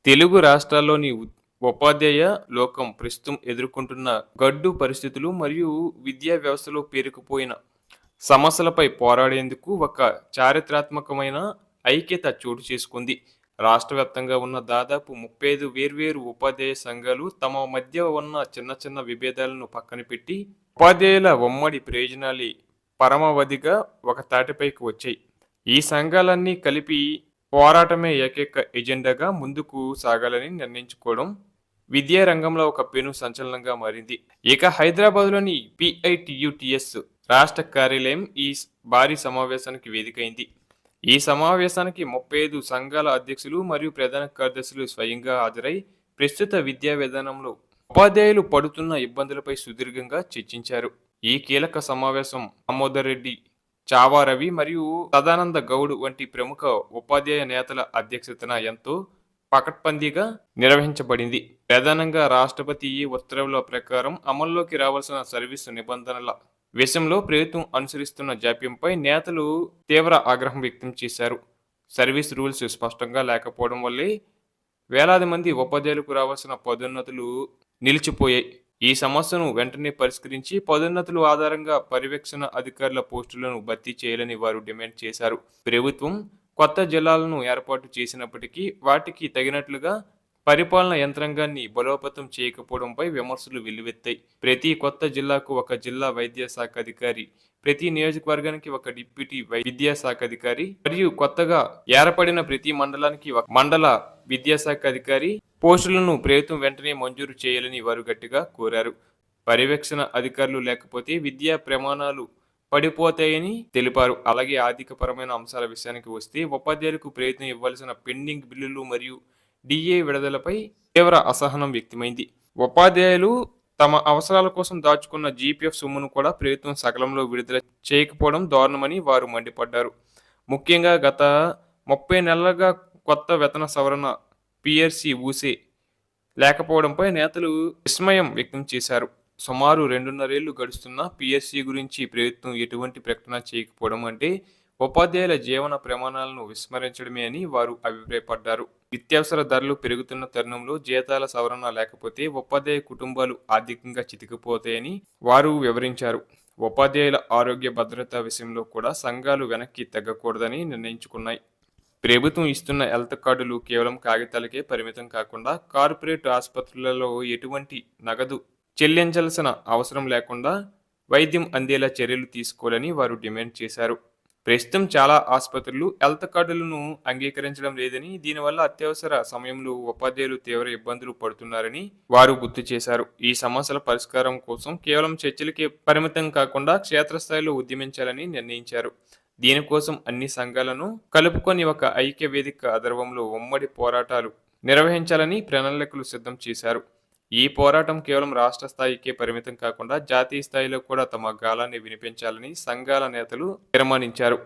తెలుగు రాష్ట్రాల్లోని ఉపాధ్యాయ లోకం ప్రస్తుతం ఎదుర్కొంటున్న గడ్డు పరిస్థితులు మరియు విద్యా వ్యవస్థలో పేరుకుపోయిన సమస్యలపై పోరాడేందుకు ఒక చారిత్రాత్మకమైన ఐక్యత చోటు చేసుకుంది. రాష్ట్ర వ్యాప్తంగా ఉన్న దాదాపు 35 వేర్వేరు ఉపాధ్యాయ సంఘాలు తమ మధ్య ఉన్న చిన్న చిన్న విభేదాలను పక్కన పెట్టి ఉపాధ్యాయుల ఉమ్మడి ప్రయోజనాలే పరమావధిగా ఒక తాటిపైకి వచ్చాయి. ఈ సంఘాలన్నీ కలిపి పోరాటమే ఏకైక ఎజెండాగా ముందుకు సాగాలని నిర్ణయించుకోవడం విద్యా రంగంలో ఒక పెను సంచలనంగా మారింది. ఇక హైదరాబాద్లోని పిఐటియుటిఎస్ రాష్ట్ర కార్యాలయం ఈ భారీ సమావేశానికి వేదికైంది. ఈ సమావేశానికి 35 సంఘాల అధ్యక్షులు మరియు ప్రధాన కార్యదర్శులు స్వయంగా హాజరై ప్రస్తుత విద్యా విధానంలో ఉపాధ్యాయులు పడుతున్న ఇబ్బందులపై సుదీర్ఘంగా చర్చించారు. ఈ కీలక సమావేశం దామోదర్ రెడ్డి, చావా రవి మరియు సదానంద గౌడ్ వంటి ప్రముఖ ఉపాధ్యాయ నేతల అధ్యక్షతన ఎంతో పకడ్బందీగా నిర్వహించబడింది. ప్రధానంగా రాష్ట్రపతి ఉత్తర్వుల ప్రకారం అమల్లోకి రావాల్సిన సర్వీసు నిబంధనల విషయంలో ప్రభుత్వం అనుసరిస్తున్న జాప్యంపై నేతలు తీవ్ర ఆగ్రహం వ్యక్తం చేశారు. సర్వీస్ రూల్స్ స్పష్టంగా లేకపోవడం వల్లే వేలాది మంది ఉపాధ్యాయులకు రావాల్సిన పదోన్నతులు నిలిచిపోయాయి. ఈ సమస్యను వెంటనే పరిష్కరించి పదోన్నతుల ఆధారంగా పర్యవేక్షణ అధికారుల పోస్టులను భర్తీ చేయాలని వారు డిమాండ్ చేశారు. ప్రభుత్వం కొత్త జిల్లాలను ఏర్పాటు చేసినప్పటికీ వాటికి తగినట్లుగా పరిపాలన యంత్రాంగాన్ని బలోపేతం చేయకపోవడంపై విమర్శలు వెల్లువెత్తాయి. ప్రతి కొత్త జిల్లాకు ఒక జిల్లా వైద్య శాఖ అధికారి, ప్రతి నియోజకవర్గానికి ఒక డిప్యూటీ విద్యాశాఖ అధికారి మరియు కొత్తగా ఏర్పడిన ప్రతి మండలానికి ఒక మండల విద్యాశాఖ అధికారి పోస్టులను ప్రభుత్వం వెంటనే మంజూరు చేయాలని వారు గట్టిగా కోరారు. పర్యవేక్షణ అధికారులు లేకపోతే విద్యా ప్రమాణాలు పడిపోతాయని తెలిపారు. అలాగే ఆర్థికపరమైన అంశాల విషయానికి వస్తే ఉపాధ్యాయులకు ప్రభుత్వం ఇవ్వాల్సిన పెండింగ్ బిల్లులు మరియు డిఏ విడుదలపై తీవ్ర అసహనం వ్యక్తమైంది. ఉపాధ్యాయులు తమ అవసరాల కోసం దాచుకున్న జీపీఎఫ్ సొమ్మును కూడా ప్రభుత్వం సకాలంలో విడుదల చేయకపోవడం దారుణమని వారు మండిపడ్డారు. ముఖ్యంగా గత 30 నెలలుగా కొత్త వేతన సవరణ పిఆర్సీ ఊసే లేకపోవడంపై నేతలు విస్మయం వ్యక్తం చేశారు. సుమారు 2.5 ఏళ్లు గడుస్తున్న పిఎస్సి గురించి ప్రభుత్వం ఎటువంటి ప్రకటన చేయకపోవడం అంటే ఉపాధ్యాయుల జీవన ప్రమాణాలను విస్మరించడమే అని వారు అభిప్రాయపడ్డారు. నిత్యావసర ధరలు పెరుగుతున్న తరుణంలో జీతాల సవరణ లేకపోతే ఉపాధ్యాయ కుటుంబాలు ఆర్థికంగా చితికిపోతాయని వారు వివరించారు. ఉపాధ్యాయుల ఆరోగ్య భద్రత విషయంలో కూడా సంఘాలు వెనక్కి తగ్గకూడదని నిర్ణయించుకున్నాయి. ప్రభుత్వం ఇస్తున్న హెల్త్ కార్డులు కేవలం కాగితాలకే పరిమితం కాకుండా కార్పొరేట్ ఆసుపత్రులలో ఎటువంటి నగదు చెల్లించాల్సిన అవసరం లేకుండా వైద్యం అందేలా చర్యలు తీసుకోవాలని వారు డిమాండ్ చేశారు. ప్రస్తుతం చాలా ఆసుపత్రులు హెల్త్ కార్డులను అంగీకరించడం లేదని, దీనివల్ల అత్యవసర సమయంలో ఉపాధ్యాయులు తీవ్ర ఇబ్బందులు పడుతున్నారని వారు గుర్తు చేశారు. ఈ సమస్యల పరిష్కారం కోసం కేవలం చర్చలకే పరిమితం కాకుండా క్షేత్రస్థాయిలో ఉద్యమించాలని నిర్ణయించారు. దీనికోసం అన్ని సంఘాలను కలుపుకొని ఒక ఐక్య వేదిక ఆధ్వర్యంలో ఉమ్మడి పోరాటాలు నిర్వహించాలని ప్రణాళికలు సిద్ధం చేశారు. ఈ పోరాటం కేవలం రాష్ట్ర స్థాయికే పరిమితం కాకుండా జాతీయ స్థాయిలో కూడా తమ గాలాన్ని వినిపించాలని సంఘాల నేతలు తీర్మానించారు.